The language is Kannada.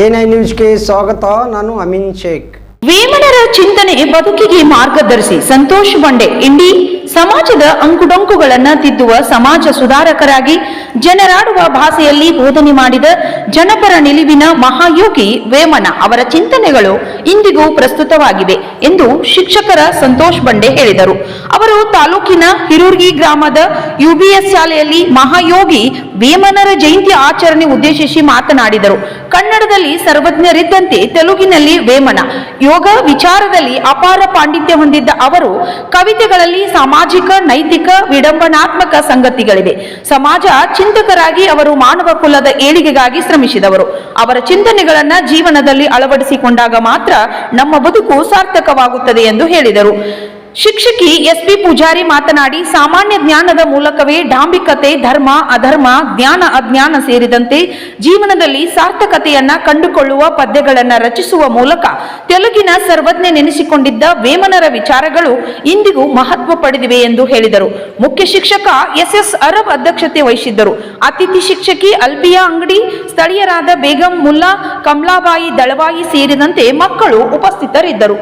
ಎ9 ನ್ಯೂಸ್ಗೆ ಸ್ವಾಗತ. ನಾನು ಅಮೀನ್ ಶೇಖ್. ವೇಮನರ ಚಿಂತನೆ ಬದುಕಿಗೆ ಮಾರ್ಗದರ್ಶಿ ಸಂತೋಷ್ ಬಂಡೆ ಇಂಡಿ ಸಮಾಜದ ಅಂಕುಡೊಂಕುಗಳನ್ನು ತಿದ್ದುವ ಸಮಾಜ ಸುಧಾರಕರಾಗಿ ಜನರಾಡುವ ಭಾಷೆಯಲ್ಲಿ ಬೋಧನೆ ಮಾಡಿದ ಜನಪರ ನಿಲುವಿನ ಮಹಾಯೋಗಿ ವೇಮನ ಅವರ ಚಿಂತನೆಗಳು ಇಂದಿಗೂ ಪ್ರಸ್ತುತವಾಗಿವೆ ಎಂದು ಶಿಕ್ಷಕರ ಸಂತೋಷ್ ಬಂಡೆ ಹೇಳಿದರು. ಅವರು ತಾಲೂಕಿನ ಹಿರೂರ್ಗಿ ಗ್ರಾಮದ ಯುಬಿಎಸ್ ಶಾಲೆಯಲ್ಲಿ ಮಹಾಯೋಗಿ ವೇಮನರ ಜಯಂತಿ ಆಚರಣೆ ಉದ್ದೇಶಿಸಿ ಮಾತನಾಡಿದರು. ಕನ್ನಡದಲ್ಲಿ ಸರ್ವಜ್ಞರಿದ್ದಂತೆ ತೆಲುಗಿನಲ್ಲಿ ವೇಮನ ಯೋಗ ವಿಚಾರದಲ್ಲಿ ಅಪಾರ ಪಾಂಡಿತ್ಯ ಹೊಂದಿದ್ದ ಅವರು ಕವಿತೆಗಳಲ್ಲಿ ಸಾಮಾಜಿಕ ನೈತಿಕ ವಿಡಂಬನಾತ್ಮಕ ಸಂಗತಿಗಳಿವೆ. ಸಮಾಜ ಚಿಂತಕರಾಗಿ ಅವರು ಮಾನವ ಕುಲದ ಏಳಿಗೆಗಾಗಿ ಶ್ರಮಿಸಿದವರು. ಅವರ ಚಿಂತನೆಗಳನ್ನ ಜೀವನದಲ್ಲಿ ಅಳವಡಿಸಿಕೊಂಡಾಗ ಮಾತ್ರ ನಮ್ಮ ಬದುಕು ಸಾರ್ಥಕವಾಗುತ್ತದೆ ಎಂದು ಹೇಳಿದರು. ಶಿಕ್ಷಕಿ ಎಸ್.ಪಿ. ಪೂಜಾರಿ ಮಾತನಾಡಿ, ಸಾಮಾನ್ಯ ಜ್ಞಾನದ ಮೂಲಕವೇ ಡಾಂಬಿಕತೆ, ಧರ್ಮ ಅಧರ್ಮ, ಜ್ಞಾನ ಅಜ್ಞಾನ ಸೇರಿದಂತೆ ಜೀವನದಲ್ಲಿ ಸಾರ್ಥಕತೆಯನ್ನ ಕಂಡುಕೊಳ್ಳುವ ಪದ್ಯಗಳನ್ನ ರಚಿಸುವ ಮೂಲಕ ತೆಲುಗಿನ ಸರ್ವಜ್ಞ ನೆನೆಸಿಕೊಂಡಿದ್ದ ವೇಮನರ ವಿಚಾರಗಳು ಇಂದಿಗೂ ಮಹತ್ವ ಪಡೆದಿವೆ ಎಂದು ಹೇಳಿದರು. ಮುಖ್ಯ ಶಿಕ್ಷಕ ಎಸ್.ಎಸ್. ಅರಬ್ ಅಧ್ಯಕ್ಷತೆ ವಹಿಸಿದ್ದರು. ಅತಿಥಿ ಶಿಕ್ಷಕಿ ಅಲ್ಬಿಯಾ ಅಂಗಡಿ, ಸ್ಥಳೀಯರಾದ ಬೇಗಂ ಮುಲ್ಲಾ, ಕಮಲಾಬಾಯಿ ದಳವಾಯಿ ಸೇರಿದಂತೆ ಮಕ್ಕಳು ಉಪಸ್ಥಿತರಿದ್ದರು.